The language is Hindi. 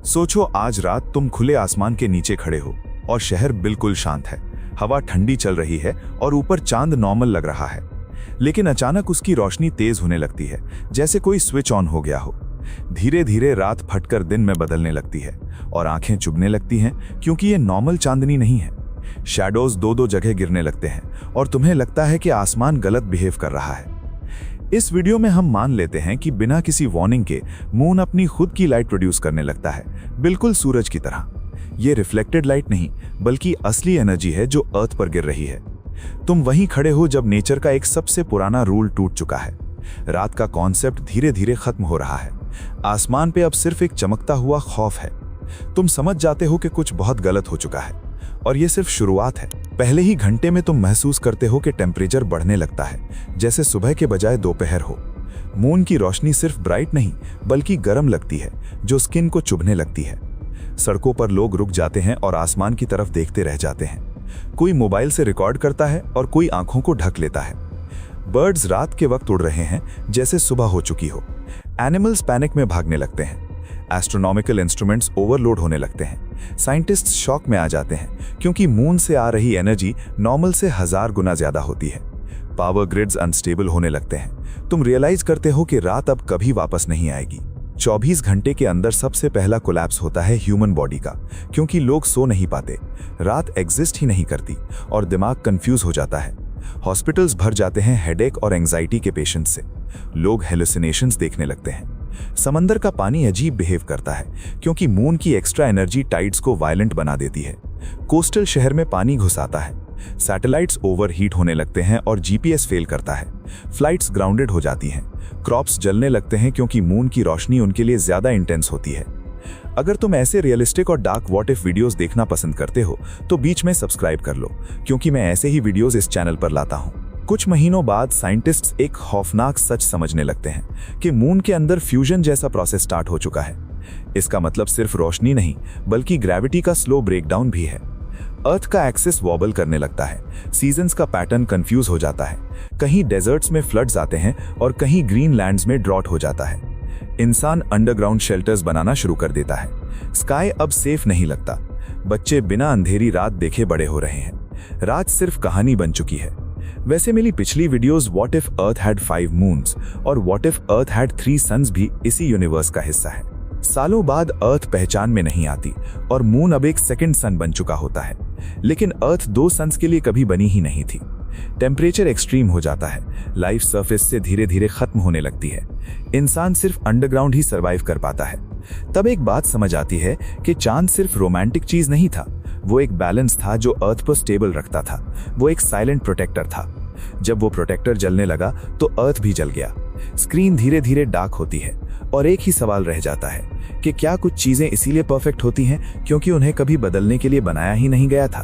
सोचो आज रात तुम खुले आसमान के नीचे खड़े हो और शहर बिल्कुल शांत है। हवा ठंडी चल रही है और ऊपर चांद नॉर्मल लग रहा है, लेकिन अचानक उसकी रोशनी तेज होने लगती है, जैसे कोई स्विच ऑन हो गया हो। धीरे धीरे रात फटकर दिन में बदलने लगती है और आंखें चुभने लगती हैं, क्योंकि ये नॉर्मल चांदनी नहीं है। शैडोज दो दो जगह गिरने लगते हैं और तुम्हें लगता है कि आसमान गलत बिहेव कर रहा है। इस वीडियो में हम मान लेते हैं कि बिना किसी वार्निंग के मून अपनी खुद की लाइट प्रोड्यूस करने लगता है, बिल्कुल सूरज की तरह। ये रिफ्लेक्टेड लाइट नहीं, बल्कि असली एनर्जी है जो अर्थ पर गिर रही है। तुम वहीं खड़े हो जब नेचर का एक सबसे पुराना रूल टूट चुका है। रात का कॉन्सेप्ट धीरे धीरे खत्म हो रहा है। आसमान पे अब सिर्फ एक चमकता हुआ खौफ है। तुम समझ जाते हो कि कुछ बहुत गलत हो चुका है, और ये सिर्फ शुरुआत है। पहले ही घंटे में तुम महसूस करते हो कि टेम्परेचर बढ़ने लगता है, जैसे सुबह के बजाय दोपहर हो। मून की रोशनी सिर्फ ब्राइट नहीं, बल्कि गर्म लगती है, जो स्किन को चुभने लगती है। सड़कों पर लोग रुक जाते हैं और आसमान की तरफ देखते रह जाते हैं। कोई मोबाइल से रिकॉर्ड करता है और कोई आंखों को ढक लेता है। बर्ड्स रात के वक्त उड़ रहे हैं जैसे सुबह हो चुकी हो। एनिमल्स पैनिक में भागने लगते हैं। एस्ट्रोनॉमिकल इंस्ट्रूमेंट्स ओवरलोड होने लगते हैं। साइंटिस्ट्स शॉक में आ जाते हैं, क्योंकि मून से आ रही एनर्जी नॉर्मल से 1000 गुना ज्यादा होती है। पावर ग्रिड्स अनस्टेबल होने लगते हैं। तुम रियलाइज करते हो कि रात अब कभी वापस नहीं आएगी। 24 घंटे के अंदर सबसे पहला कोलैप्स होता है ह्यूमन बॉडी का, क्योंकि लोग सो नहीं पाते। रात एग्जिस्ट ही नहीं करती और दिमाग कंफ्यूज हो जाता है। हॉस्पिटल्स भर जाते हैं हेडेक और एंजाइटी के पेशेंट्स से। लोग हेलुसिनेशंस देखने लगते हैं। समंदर का पानी अजीब बिहेव करता है, क्योंकि मून की एक्स्ट्रा एनर्जी टाइड्स को वायलेंट बना देती है। कोस्टल शहर में पानी घुस आता है। सैटेलाइट्स ओवरहीट होने लगते हैं और जीपीएस फेल करता है। फ्लाइट्स ग्राउंडेड हो जाती हैं। क्रॉप्स जलने लगते हैं, क्योंकि मून की रोशनी उनके लिए ज्यादा इंटेंस होती है। अगर तुम ऐसे रियलिस्टिक और डार्क व्हाट इफ वीडियोस देखना पसंद करते हो, तो बीच में सब्सक्राइब कर लो, क्योंकि मैं ऐसे ही वीडियोस इस चैनल पर लाता हूँ। कुछ महीनों बाद साइंटिस्ट्स एक खौफनाक सच समझने लगते हैं कि मून के अंदर फ्यूजन जैसा प्रोसेस स्टार्ट हो चुका है। इसका मतलब सिर्फ रोशनी नहीं, बल्कि ग्रेविटी का स्लो ब्रेकडाउन भी है। अर्थ का एक्सिस वॉबल करने लगता है। सीजन्स का पैटर्न कंफ्यूज हो जाता है। कहीं डेजर्ट्स में फ्लड्स आते हैं और कहीं ग्रीन लैंड्स में ड्रॉट हो जाता है। इंसान अंडरग्राउंड शेल्टर्स बनाना शुरू कर देता है। स्काई अब सेफ नहीं लगता। बच्चे बिना अंधेरी रात देखे बड़े हो रहे हैं। रात सिर्फ कहानी बन चुकी है। वैसे मेरी पिछली videos what if earth had 5 moons और what if earth had 3 suns भी इसी यूनिवर्स का हिस्सा है। सालों बाद अर्थ पहचान में नहीं आती और मून अब एक सेकंड सन बन चुका होता है, लेकिन अर्थ 2 सन्स के लिए कभी बनी ही नहीं थी। टेम्परेचर एक्सट्रीम हो जाता है। लाइफ सरफेस से धीरे धीरे खत्म होने लगती है। इंसान सिर्फ अंडरग्राउंड ही सरवाइव कर पाता है। तब एक बात समझ आती है कि चांद सिर्फ रोमांटिक चीज नहीं था, वो एक बैलेंस था जो अर्थ पर स्टेबल रखता था। वो एक साइलेंट प्रोटेक्टर था। जब वो प्रोटेक्टर जलने लगा तो अर्थ भी जल गया। स्क्रीन धीरे धीरे डार्क होती है और एक ही सवाल रह जाता है कि क्या कुछ चीजें इसीलिए परफेक्ट होती हैं क्योंकि उन्हें कभी बदलने के लिए बनाया ही नहीं गया था।